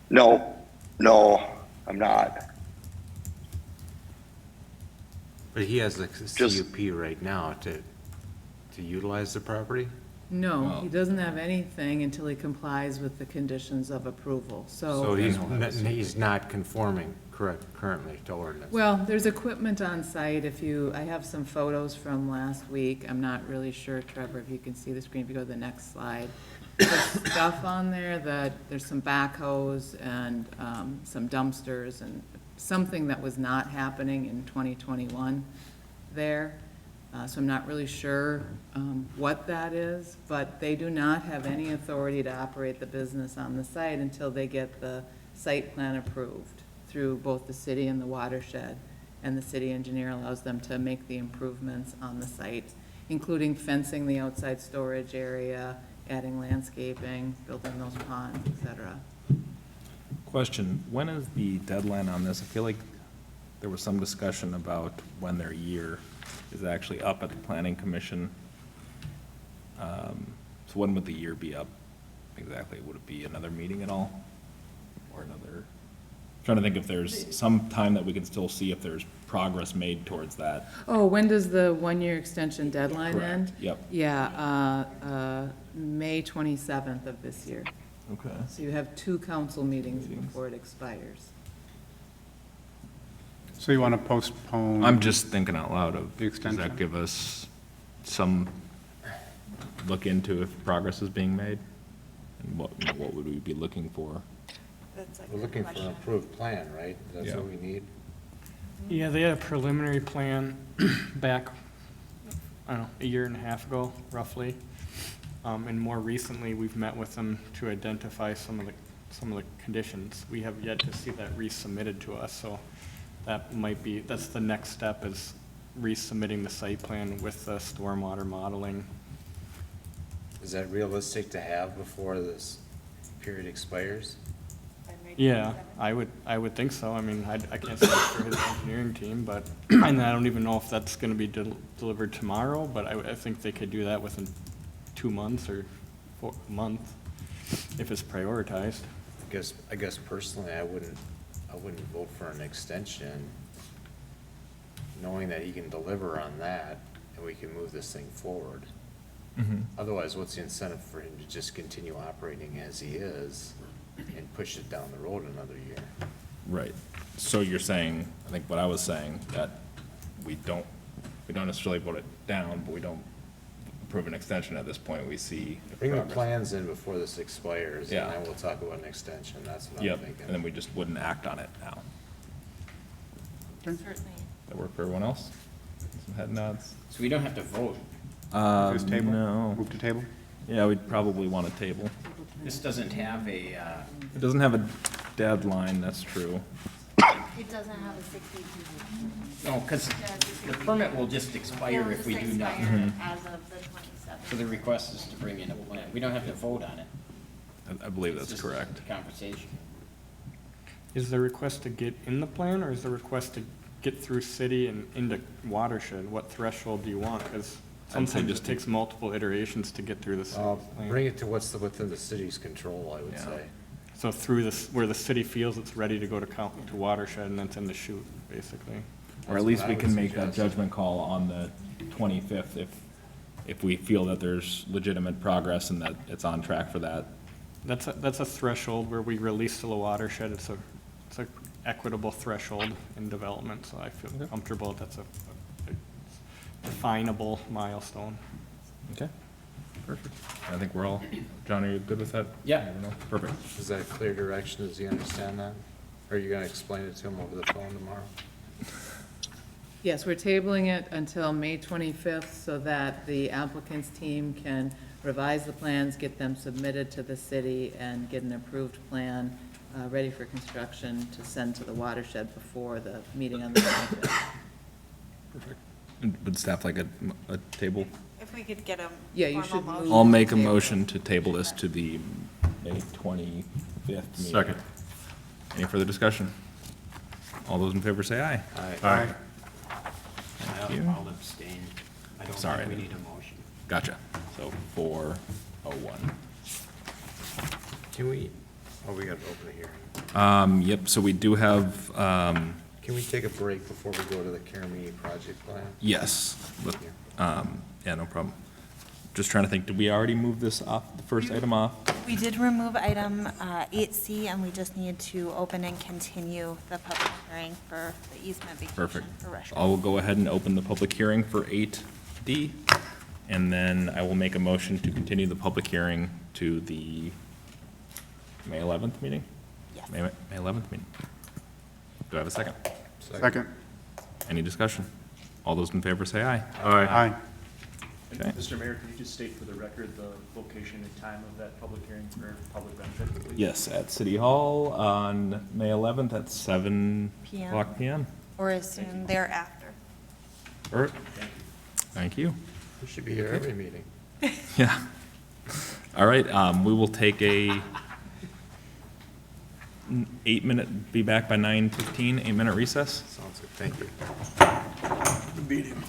No, no, I'm not. But he has a Just- CUP right now to utilize the property? No, Well- he doesn't have anything until he complies with the conditions of approval, So he's not conforming currently to ordinance? Well, there's equipment on site. I have some photos from last week. I'm not really sure, Trevor, if you can see the screen, if you go to the next slide. There's stuff on there there's some backhoes and some dumpsters and something that was not happening in 2021 there. So I'm not really sure what that is, but they do not have any authority to operate the business on the site until they get the site plan approved through both the city and the watershed. And the city engineer allows them to make the improvements on the site, including fencing the outside storage area, adding landscaping, building those ponds, et cetera. Question, when is the deadline on this? I feel like there was some discussion about when their year is actually up at the planning commission. So when would the year be up exactly? Would it be another meeting at all? Or another, trying to think if there's some time that we can still see if there's progress made towards that. Oh, when does the one-year extension deadline Correct, end? yep. Yeah, May 27th of this year. Okay. So you have 2 council meetings before it expires. So you want to postpone? I'm just thinking out loud of, The does that extension? give us some look into if progress is being made? And what would we be looking for? We're looking for an approved plan, right? That's what we need? Yeah, they had a preliminary plan back, I don't know, a year and a half ago, roughly. And more recently, we've met with them to identify some of the conditions. We have yet to see that resubmitted to us, so that might be, that's the next step, is resubmitting the site plan with the stormwater modeling. Is that realistic to have before this period expires? Yeah, I would think so. I mean, I can't speak for his engineering team, but, and I don't even know if that's gonna be delivered tomorrow, but I think they could do that within 2 months or a month, if it's prioritized. I guess personally, I wouldn't vote for an extension, knowing that he can deliver on that, and we can move this thing forward. Otherwise, what's the incentive for him to just continue operating as he is and push it down the road another year? Right. So you're saying, I think what I was saying, that we don't necessarily vote it down, but we don't approve an extension at this point. We see the Bring the progress. plans in before this expires, and Yeah. then we'll talk about an extension. That's what I'm Yep, thinking. and then we just wouldn't act on it now. Certainly. That work for everyone else? Some head nods? So we don't have to vote. Just table? No. Move to table? Yeah, we'd probably want a table. This doesn't have a, It doesn't have a deadline, that's true. It doesn't have a 62. no, because the permit will just expire if we do nothing. As of the 27th. So the request is to bring in a plan. We don't have to vote on it. I believe It's that's just a correct. Conversation. Is the request to get in the plan, or is the request to get through city and into watershed? What threshold do you want? Because sometimes just it takes multiple iterations to get through the city plan. Bring it to what's within the city's control, I would Yeah. say. So through this, where the city feels it's ready to go to watershed, and that's in the chute, basically. Or at least we can make that judgment call on the 25th if we feel that there's legitimate progress and that it's on track for that. That's a threshold where we release to the watershed. It's a equitable threshold in development, so I feel comfortable that's a definable milestone. Okay. Perfect. I think we're all, John, are you good with that? Yeah. Everyone else? Perfect. Is that clear direction? Does he understand that? Or are you gonna explain it to him over the phone tomorrow? Yes, we're tabling it until May 25th so that the applicant's team can revise the plans, get them submitted to the city, and get an approved plan ready for construction to send to the watershed before the meeting on the 25th. Perfect. And would staff like a table? If we could get a Yeah, you formal should motion. move. I'll make a Table. motion to table this to the May 25th meeting. Second. Any further discussion? All those in favor say aye. Aye. Thank you. I'll abstain. I don't Sorry. think we need a motion. Gotcha. So 401. Can we, Oh, we gotta open a hearing. Yep, so we do have, Can we take a break before we go to the Carmi project plan? yes, yeah, no problem. Just trying to think, did we already move this off, the first item off? We did remove item 8C, and we just need to open and continue the public hearing for the easement vacation Perfect. for restaurant. I'll go ahead and open the public hearing for 8D, and then I will make a motion to continue the public hearing to the May 11th meeting? Yes. May 11th meeting. Do I have a second? Second. Any discussion? All those in favor say aye. Aye. Okay. Mr. Mayor, can you just state for the record the location and time of that public hearing for public benefit, please? Yes, at City Hall on May 11th at 7 PM. o'clock PM. Or as soon thereafter. Bert? Thank you. We should be here every meeting. Yeah. All right, we will take a 8-minute, be back by 9:15, 8-minute recess. Sounds good, thank you. Meeting.